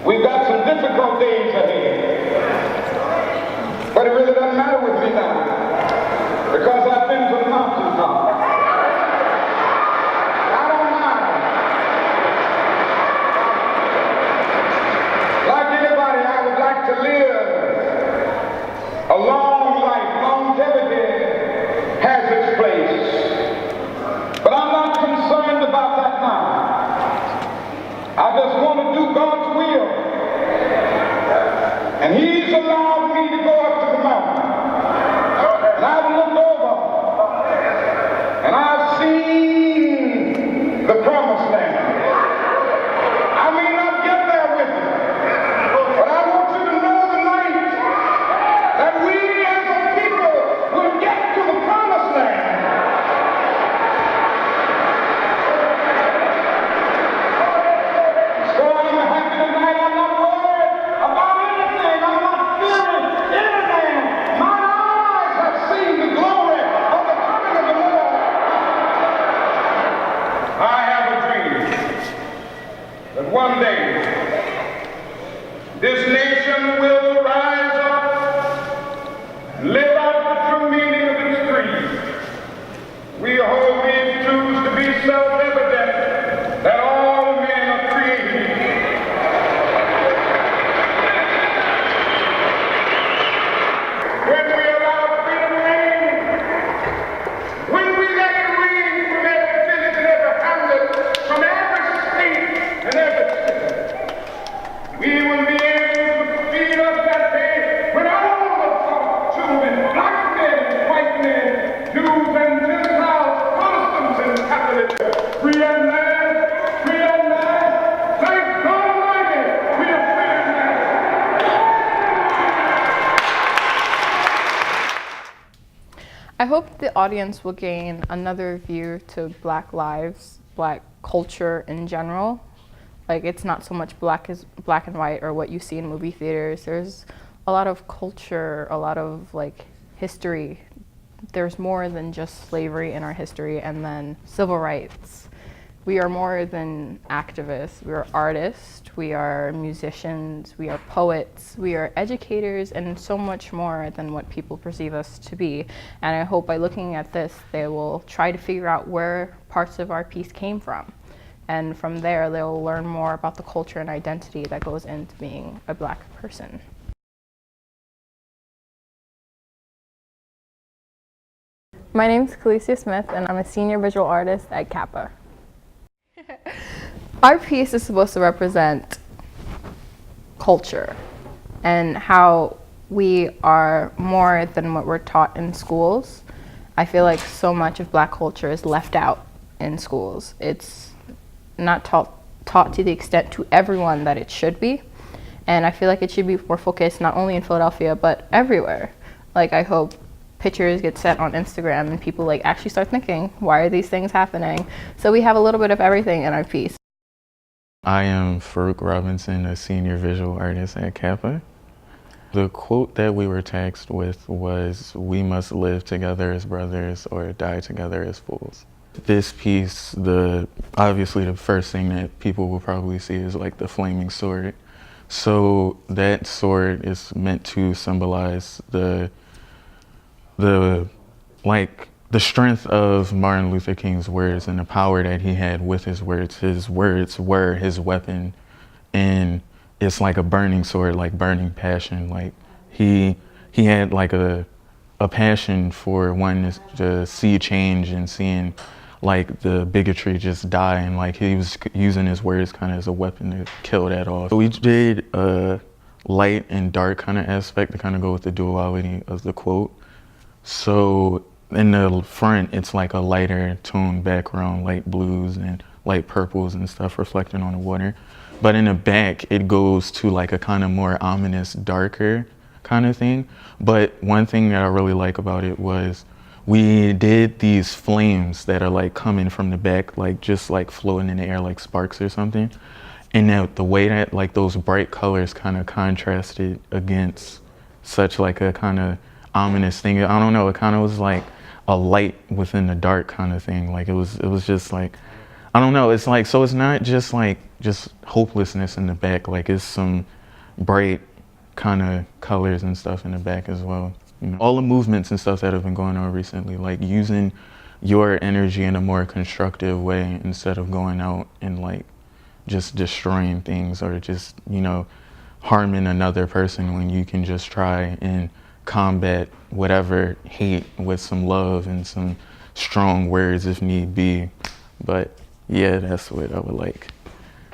We've got some difficult days ahead, but it really doesn't matter with me now, because I've been to the mountaintop. I don't mind. Like anybody, I would like to live a long life. Longevity has its place, but I'm not concerned about that now. I just want to do God's will. And He's allowed me to go up to the mountain. And I've looked over and I've seen the promised land. I may not get there with you, but I want you to know tonight that we as a people will get to the promised land. So I'm happy tonight. I'm not worried about anything. I'm not fearing anything. My eyes have seen the glory of the coming of the Lord. I have a dream that one day this nation will rise up and live out the true meaning of its creed. We hold these truths to be self-evident, that all men are created equal. When we allow freedom reign, when we let it reign from every village and every hamlet, from every state and every city, we will be able to speed up that day when all the children, black men, white men, Jews and Gentiles, Protestants and Catholics, free at last, free at last. Thank God Almighty, we are free at last. I hope the audience will gain another view to Black lives, Black culture in general. Like, it's not so much black and white or what you see in movie theaters. There's a lot of culture, a lot of like history. There's more than just slavery in our history and then civil rights. We are more than activists. We are artists, we are musicians, we are poets, we are educators, and so much more than what people perceive us to be. And I hope by looking at this, they will try to figure out where parts of our piece came from. And from there, they'll learn more about the culture and identity that goes into being a Black person. My name is Khalesia Smith, and I'm a senior visual artist at CAPA. Our piece is supposed to represent culture and how we are more than what we're taught in schools. I feel like so much of Black culture is left out in schools. It's not taught to the extent to everyone that it should be. And I feel like it should be more focused not only in Philadelphia, but everywhere. Like, I hope pictures get set on Instagram and people like actually start thinking, why are these things happening? So we have a little bit of everything in our piece. I am Farouk Robinson, a senior visual artist at CAPA. The quote that we were tasked with was, "We must live together as brothers or die together as fools." This piece, obviously the first thing that people will probably see is like the flaming sword. So that sword is meant to symbolize the strength of Martin Luther King's words and the power that he had with his words. His words were his weapon, and it's like a burning sword, like burning passion. Like he had like a passion for wanting to see change and seeing like the bigotry just die, and like he was using his words kind of as a weapon to kill that off. So we did a light and dark kind of aspect to kind of go with the duality of the quote. So in the front, it's like a lighter toned background, light blues and light purples and stuff reflecting on the water. But in the back, it goes to like a kind of more ominous, darker kind of thing. But one thing that I really like about it was we did these flames that are like coming from the back, like just like floating in the air like sparks or something. And now the way that like those bright colors kind of contrasted against such like a kind of ominous thing. I don't know, it kind of was like a light within the dark kind of thing. Like it was just like, I don't know, it's like, so it's not just like just hopelessness in the back, like it's some bright kind of colors and stuff in the back as well. You know, all the movements and stuff that have been going on recently, like using your energy in a more constructive way instead of going out and like just destroying things or just, you know, harming another person, when you can just try and combat whatever hate with some love and some strong words if need be. But yeah, that's what I would like.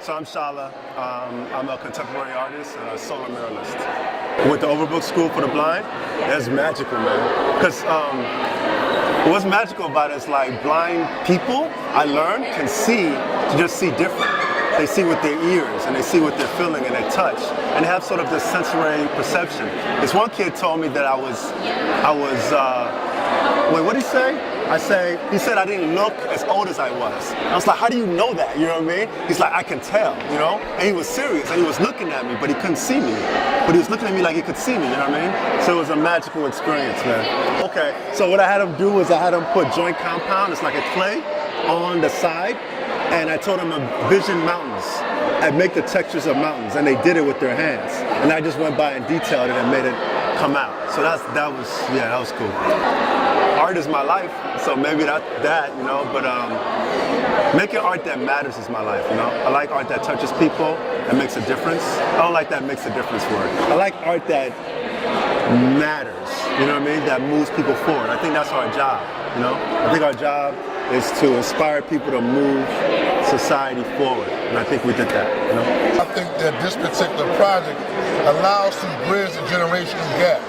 So I'm Shala. I'm a contemporary artist and a solo muralist. With the Overbrook School for the Blind, that's magical, man. Because what's magical about it is like blind people, I learned, can see, to just see different. They see with their ears and they see what they're feeling and they touch and they have sort of this sensory perception. This one kid told me that I was wait, what did he say? He said I didn't look as old as I was. I was like, how do you know that? You know what I mean? He's like, I can tell, you know? And he was serious and he was looking at me, but he couldn't see me. But he was looking at me like he could see me, you know what I mean? So it was a magical experience, man. Okay, so what I had him do was I had him put joint compound, it's like a clay, on the side. And I told them to vision mountains and make the textures of mountains, and they did it with their hands. And I just went by and detailed it and made it come out. So that was cool. Art is my life, so maybe that you know. But making art that matters is my life, you know. I like art that touches people and makes a difference. I don't like that makes a difference word. I like art that matters, you know what I mean? That moves people forward. I think that's our job, you know. I think our job is to inspire people to move society forward, and I think we did that, you know? I think that this particular project allows to bridge the generational gap.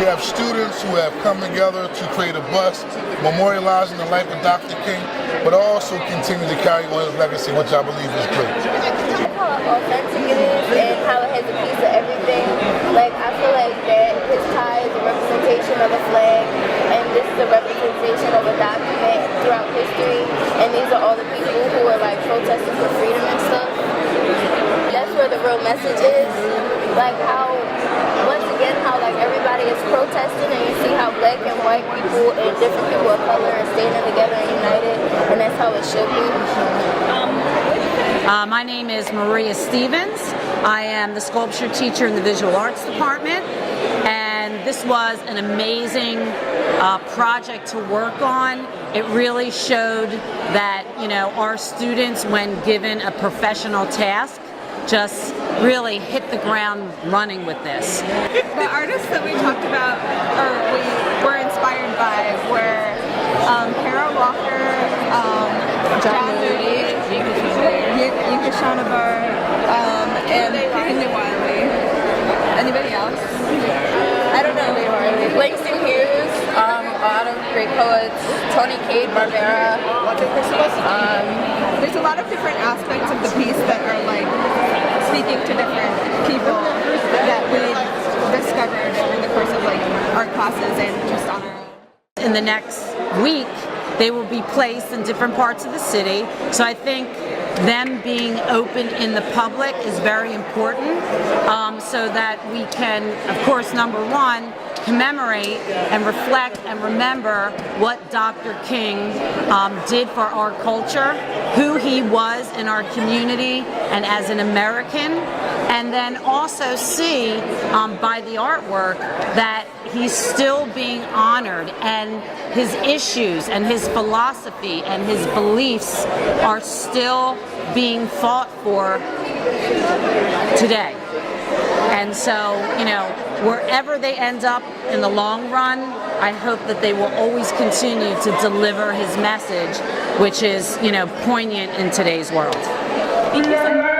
We have students who have come together to create a bust memorializing the life of Dr. King, but also continue to carry on his legacy, which I believe is great. How authentic it is and how it has a piece of everything. Like, I feel like that his tie is a representation of a flag, and this is a representation of a document throughout history, and these are all the people who are like protesting for freedom and stuff. That's where the real message is. Like how, once again, how like everybody is protesting, and you see how black and white people and different people of color are standing together and united, and that's how it should be. My name is Maria Stevens. I am the sculpture teacher in the visual arts department, and this was an amazing project to work on. It really showed that, you know, our students, when given a professional task, just really hit the ground running with this. The artists that we talked about, or we were inspired by, were Kara Walker, John Moody, Yuka Shanabar, and Hindi Wiley. Anybody else? I don't know. Langston Hughes, a lot of great poets, Tony Cade, Barbera, There's a lot of different aspects of the piece that are like speaking to different people that we've discovered over the course of like art classes and just on our own. In the next week, they will be placed in different parts of the city. So I think them being open in the public is very important, so that we can, of course, number one, commemorate and reflect and remember what Dr. King did for our culture, who he was in our community and as an American, and then also see by the artwork that he's still being honored, and his issues and his philosophy and his beliefs are still being fought for today. And so, you know, wherever they end up in the long run, I hope that they will always continue to deliver his message, which is, you know, poignant in today's world. Thank you so much.